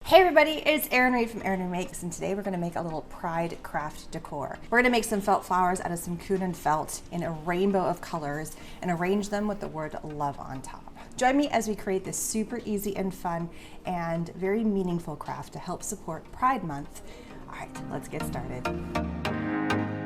Hey everybody, it's Erin Reed from Erin Reed Makes, and today we're going to make a little pride craft decor. We're going to make some felt flowers out of some Kuhn felt in a rainbow of colors and arrange them with the word love on top. Join me as we create this super easy and fun and very meaningful craft to help support Pride Month. All right, let's get started.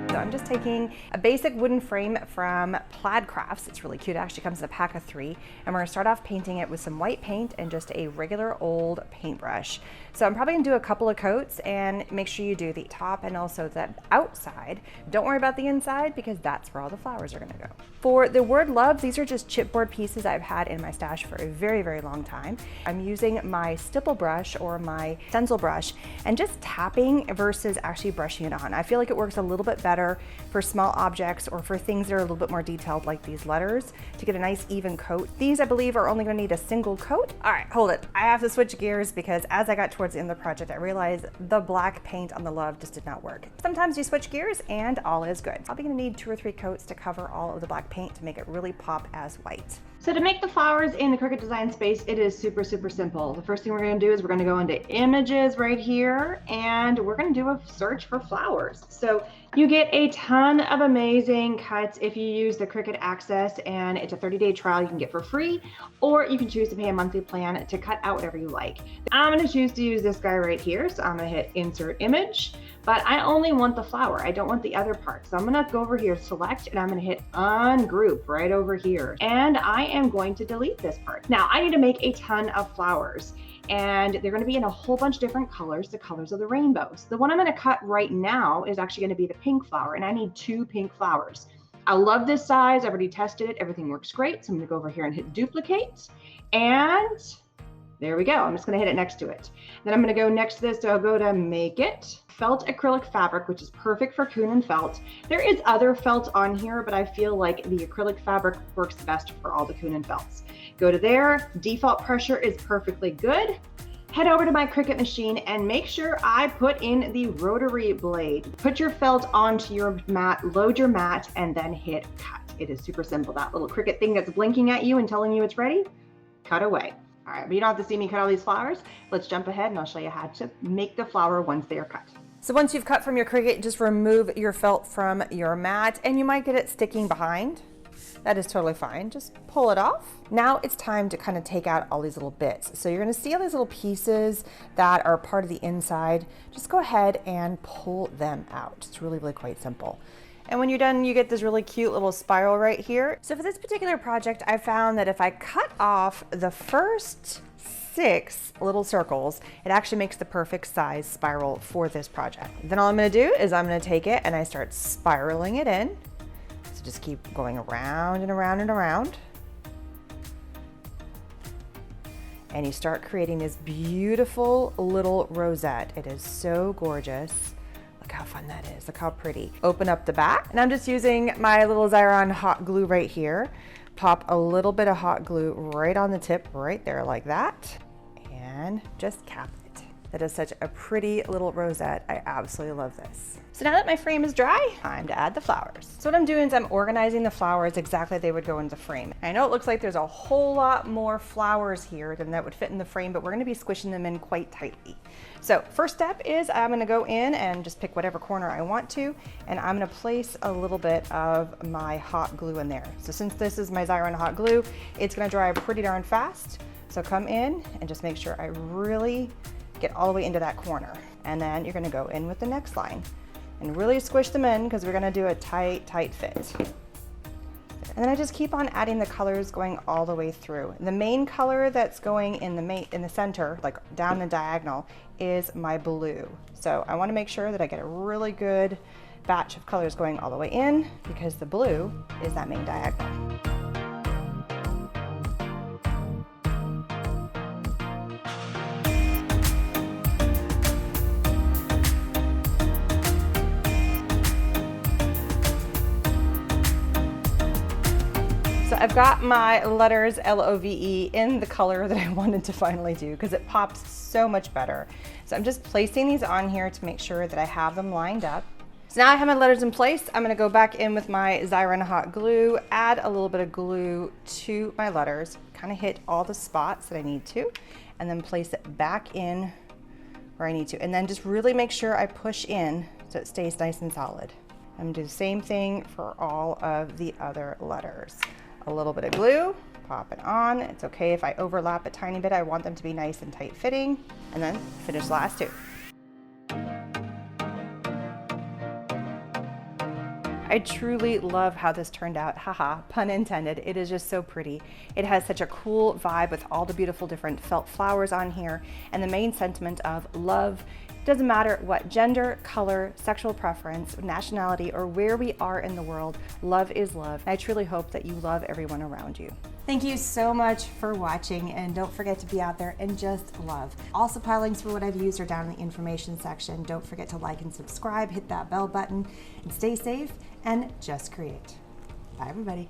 So I'm just taking a basic wooden frame from Plaid Crafts. It's really cute. It actually comes in a pack of 3. And we're gonna start off painting it with some white paint and just a regular old paintbrush. So I'm probably gonna do a couple of coats and make sure you do the top and also the outside. Don't worry about the inside because that's where all the flowers are gonna go. For the word love, these are just chipboard pieces I've had in my stash for a very, very long time. I'm using my stipple brush or my stencil brush and just tapping versus actually brushing it on. I feel like it works a little bit better for small objects or for things that are a little bit more detailed like these letters to get a nice even coat. These I believe are only going to need a single coat. All right, hold it. I have to switch gears because as I got towards the end of the project, I realized the black paint on the love just did not work. Sometimes you switch gears and all is good. I'll be going to need 2 or 3 coats to cover all of the black paint to make it really pop as white. So to make the flowers in the Cricut design space, it is super simple. The first thing we're going to do is we're going to go into images right here and we're going to do a search for flowers. So you get a ton of amazing cuts if you use the Cricut Access, and it's a 30-day trial you can get for free, or you can choose to pay a monthly plan to cut out whatever you like. I'm going to choose to use this guy right here. So I'm going to hit insert image, but I only want the flower. I don't want the other part. So I'm going to go over here, select, and I'm going to hit ungroup right over here. And I am going to delete this part. Now I need to make a ton of flowers, and they're going to be in a whole bunch of different colors, the colors of the rainbows. The one I'm going to cut right now is actually going to be the pink flower, and I need 2 pink flowers. I love this size. I've already tested it. Everything works great. So I'm going to go over here and hit duplicate, and there we go. I'm just going to hit it next to it. Then I'm going to go next to this. So I'll go to make it felt acrylic fabric, which is perfect for Kuhn felt. There is other felt on here, but I feel like the acrylic fabric works best for all the Kuhn felts. Go to there. Default pressure is perfectly good. Head over to my Cricut machine and make sure I put in the rotary blade. Put your felt onto your mat, load your mat, and then hit cut. It is super simple. That little Cricut thing that's blinking at you and telling you it's ready, cut away. All right, but you don't have to see me cut all these flowers. Let's jump ahead and I'll show you how to make the flower once they are cut. So once you've cut from your Cricut, just remove your felt from your mat, and you might get it sticking behind. That is totally fine. Just pull it off. Now it's time to kind of take out all these little bits. So you're going to see all these little pieces that are part of the inside. Just go ahead and pull them out. It's really quite simple. And when you're done, you get this really cute little spiral right here. So for this particular project, I found that if I cut off the first 6 little circles, it actually makes the perfect size spiral for this project. Then all I'm going to do is I'm going to take it and I start spiraling it in. So just keep going around and around and around. And you start creating this beautiful little rosette. It is so gorgeous. Look how fun that is. Look how pretty. Open up the back. And I'm just using my little Xyron hot glue right here. Pop a little bit of hot glue right on the tip right there like that. And just cap it. That is such a pretty little rosette. I absolutely love this. So now that my frame is dry, time to add the flowers. So what I'm doing is I'm organizing the flowers exactly they would go in the frame. I know it looks like there's a whole lot more flowers here than that would fit in the frame, but we're gonna be squishing them in quite tightly. So first step is I'm gonna go in and just pick whatever corner I want to, and I'm gonna place a little bit of my hot glue in there. So since this is my Xyron hot glue, it's gonna dry pretty darn fast. So come in and just make sure I really get all the way into that corner. And then you're gonna go in with the next line and really squish them in because we're gonna do a tight fit. And then I just keep on adding the colors going all the way through. The main color that's going in the center, like down the diagonal, is my blue. So I wanna make sure that I get a really good batch of colors going all the way in because the blue is that main diagonal. So I've got my letters LOVE in the color that I wanted to finally do because it pops so much better. So I'm just placing these on here to make sure that I have them lined up. So now I have my letters in place. I'm gonna go back in with my Xyron hot glue, add a little bit of glue to my letters, kind of hit all the spots that I need to, and then place it back in where I need to. And then just really make sure I push in so it stays nice and solid. I'm gonna do the same thing for all of the other letters. A little bit of glue, pop it on. It's okay if I overlap a tiny bit. I want them to be nice and tight fitting. And then finish the last two. I truly love how this turned out. Haha, pun intended. It is just so pretty. It has such a cool vibe with all the beautiful different felt flowers on here, and the main sentiment of love. Doesn't matter what gender, color, sexual preference, nationality, or where we are in the world, love is love. I truly hope that you love everyone around you. Thank you so much for watching, and don't forget to be out there and just love. All supply links for what I've used are down in the information section. Don't forget to like and subscribe, hit that bell button, and stay safe and just create. Bye everybody.